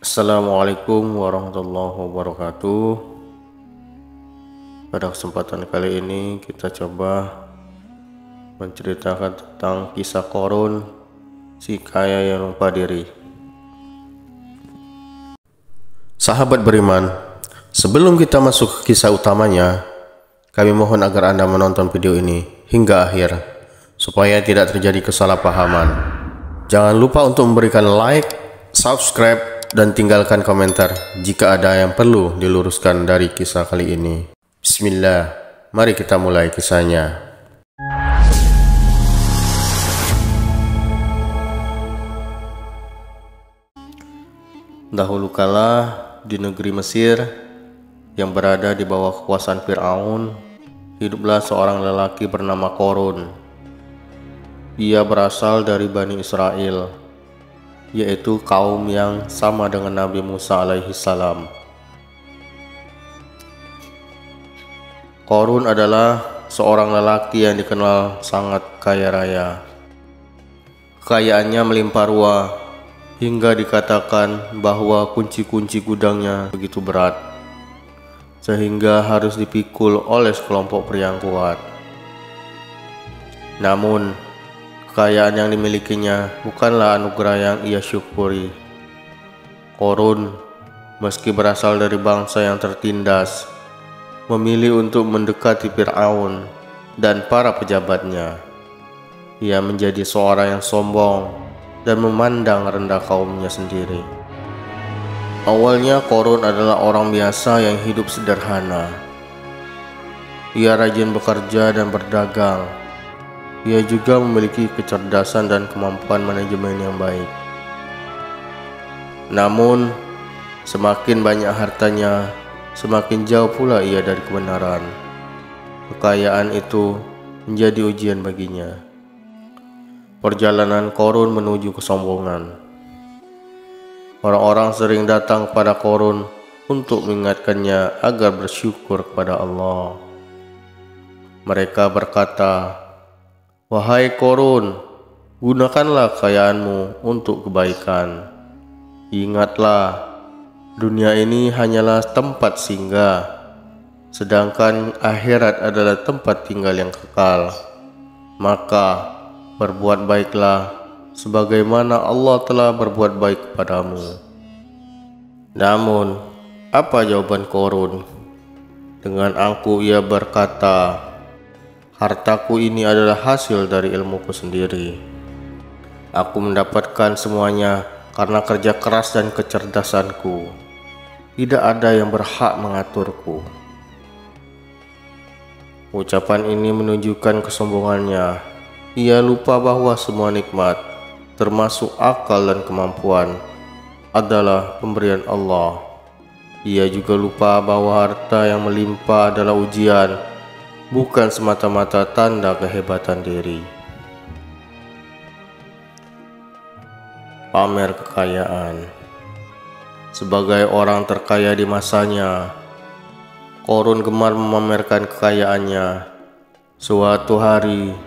Assalamualaikum warahmatullahi wabarakatuh. Pada kesempatan kali ini kita coba menceritakan tentang kisah Qarun, si kaya yang lupa diri. Sahabat beriman, sebelum kita masuk ke kisah utamanya, kami mohon agar Anda menonton video ini hingga akhir supaya tidak terjadi kesalahpahaman. Jangan lupa untuk memberikan like, subscribe, dan tinggalkan komentar jika ada yang perlu diluruskan dari kisah kali ini. Bismillah, mari kita mulai kisahnya. Dahulu kala di negeri Mesir yang berada di bawah kekuasaan Fir'aun, hiduplah seorang lelaki bernama Qarun. Ia berasal dari Bani Israel, yaitu kaum yang sama dengan Nabi Musa alaihissalam. Qarun adalah seorang lelaki yang dikenal sangat kaya raya. Kekayaannya melimpah ruah hingga dikatakan bahwa kunci-kunci gudangnya begitu berat sehingga harus dipikul oleh sekelompok pria yang kuat. Namun kekayaan yang dimilikinya bukanlah anugerah yang ia syukuri. Qarun, meski berasal dari bangsa yang tertindas, memilih untuk mendekati Fir'aun dan para pejabatnya. Ia menjadi seorang yang sombong dan memandang rendah kaumnya sendiri. Awalnya Qarun adalah orang biasa yang hidup sederhana. Ia rajin bekerja dan berdagang. Ia juga memiliki kecerdasan dan kemampuan manajemen yang baik. Namun, semakin banyak hartanya, semakin jauh pula ia dari kebenaran. Kekayaan itu menjadi ujian baginya. Perjalanan Qarun menuju kesombongan. Orang-orang sering datang kepada Qarun untuk mengingatkannya agar bersyukur kepada Allah. Mereka berkata, "Wahai Qarun, gunakanlah kekayaanmu untuk kebaikan. Ingatlah, dunia ini hanyalah tempat singgah, sedangkan akhirat adalah tempat tinggal yang kekal. Maka berbuat baiklah sebagaimana Allah telah berbuat baik kepadamu." Namun, apa jawaban Qarun? Dengan angkuh ia berkata, "Hartaku ini adalah hasil dari ilmuku sendiri. Aku mendapatkan semuanya karena kerja keras dan kecerdasanku. Tidak ada yang berhak mengaturku." Ucapan ini menunjukkan kesombongannya. Ia lupa bahwa semua nikmat, termasuk akal dan kemampuan, adalah pemberian Allah. Ia juga lupa bahwa harta yang melimpah adalah ujian, bukan semata-mata tanda kehebatan diri. Pamer kekayaan. Sebagai orang terkaya di masanya, Qarun gemar memamerkan kekayaannya. Suatu hari,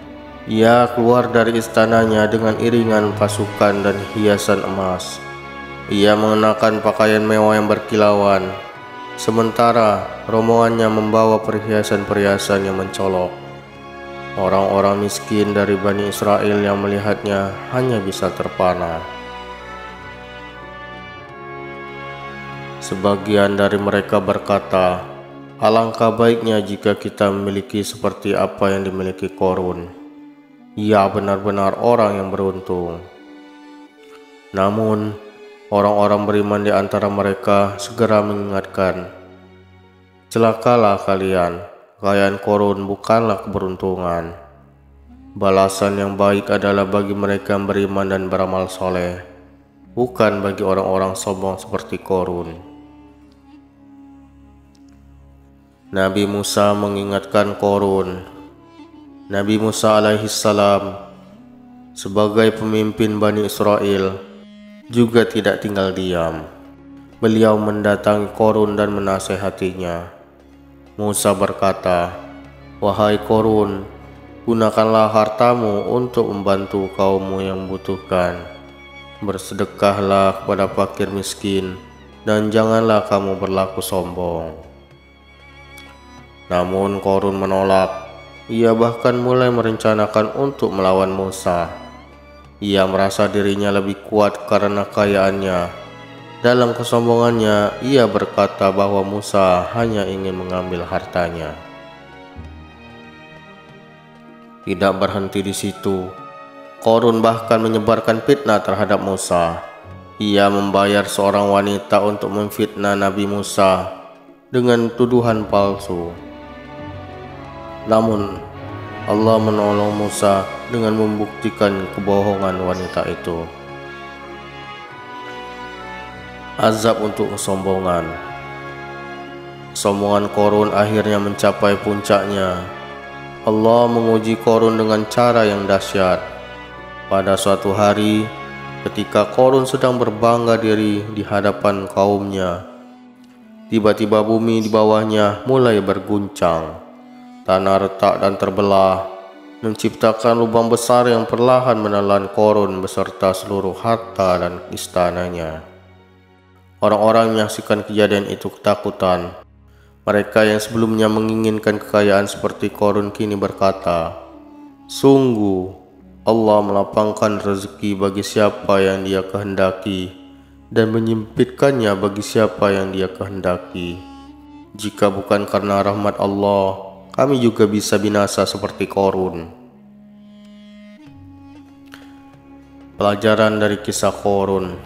ia keluar dari istananya dengan iringan pasukan dan hiasan emas. Ia mengenakan pakaian mewah yang berkilauan, sementara rombongannya membawa perhiasan-perhiasan yang mencolok. Orang-orang miskin dari Bani Israel yang melihatnya hanya bisa terpana. Sebagian dari mereka berkata, "Alangkah baiknya jika kita memiliki seperti apa yang dimiliki Qarun. Ia benar-benar orang yang beruntung." Namun, orang-orang beriman di antara mereka segera mengingatkan, "Celakalah kalian, kekayaan Qarun bukanlah keberuntungan. Balasan yang baik adalah bagi mereka yang beriman dan beramal soleh, bukan bagi orang-orang sombong seperti Qarun." Nabi Musa mengingatkan Qarun. Nabi Musa alaihissalam sebagai pemimpin Bani Israel juga tidak tinggal diam. Beliau mendatangi Qarun dan menasihatinya. Musa berkata, "Wahai Qarun, gunakanlah hartamu untuk membantu kaummu yang membutuhkan. Bersedekahlah kepada fakir miskin dan janganlah kamu berlaku sombong. Namun Korun menolak. Ia bahkan mulai merencanakan untuk melawan Musa. Ia merasa dirinya lebih kuat karena kekayaannya. Dalam kesombongannya, ia berkata bahwa Musa hanya ingin mengambil hartanya. Tidak berhenti di situ, Korun bahkan menyebarkan fitnah terhadap Musa. Ia membayar seorang wanita untuk memfitnah Nabi Musa dengan tuduhan palsu. Namun, Allah menolong Musa dengan membuktikan kebohongan wanita itu. Azab untuk kesombongan. Kesombongan Korun akhirnya mencapai puncaknya. Allah menguji Korun dengan cara yang dahsyat. Pada suatu hari, ketika Korun sedang berbangga diri di hadapan kaumnya, tiba-tiba bumi di bawahnya mulai berguncang. Tanah retak dan terbelah, menciptakan lubang besar yang perlahan menelan Korun beserta seluruh harta dan istananya. Orang-orang menyaksikan kejadian itu ketakutan. Mereka yang sebelumnya menginginkan kekayaan seperti Korun kini berkata, "Sungguh, Allah melapangkan rezeki bagi siapa yang Dia kehendaki dan menyempitkannya bagi siapa yang Dia kehendaki. Jika bukan karena rahmat Allah, kami juga bisa binasa seperti Korun." Pelajaran dari kisah Korun.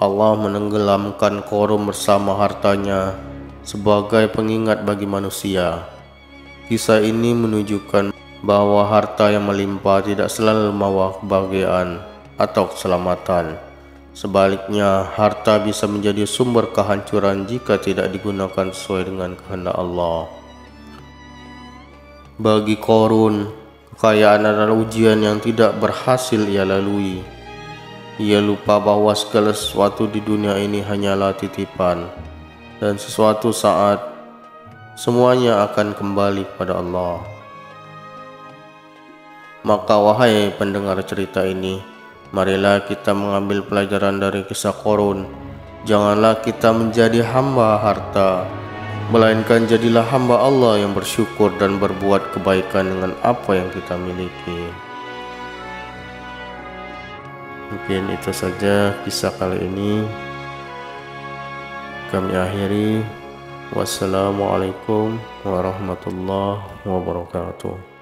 Allah menenggelamkan Korun bersama hartanya sebagai pengingat bagi manusia. Kisah ini menunjukkan bahwa harta yang melimpah tidak selalu membawa kebahagiaan atau keselamatan. Sebaliknya, harta bisa menjadi sumber kehancuran jika tidak digunakan sesuai dengan kehendak Allah. Bagi Korun, kekayaan adalah ujian yang tidak berhasil ia lalui. Ia lupa bahwa segala sesuatu di dunia ini hanyalah titipan, dan sesuatu saat semuanya akan kembali kepada Allah. Maka wahai pendengar cerita ini, marilah kita mengambil pelajaran dari kisah Korun. Janganlah kita menjadi hamba harta, melainkan jadilah hamba Allah yang bersyukur dan berbuat kebaikan dengan apa yang kita miliki. Mungkin itu saja kisah kali ini. Kami akhiri. Wassalamualaikum warahmatullahi wabarakatuh.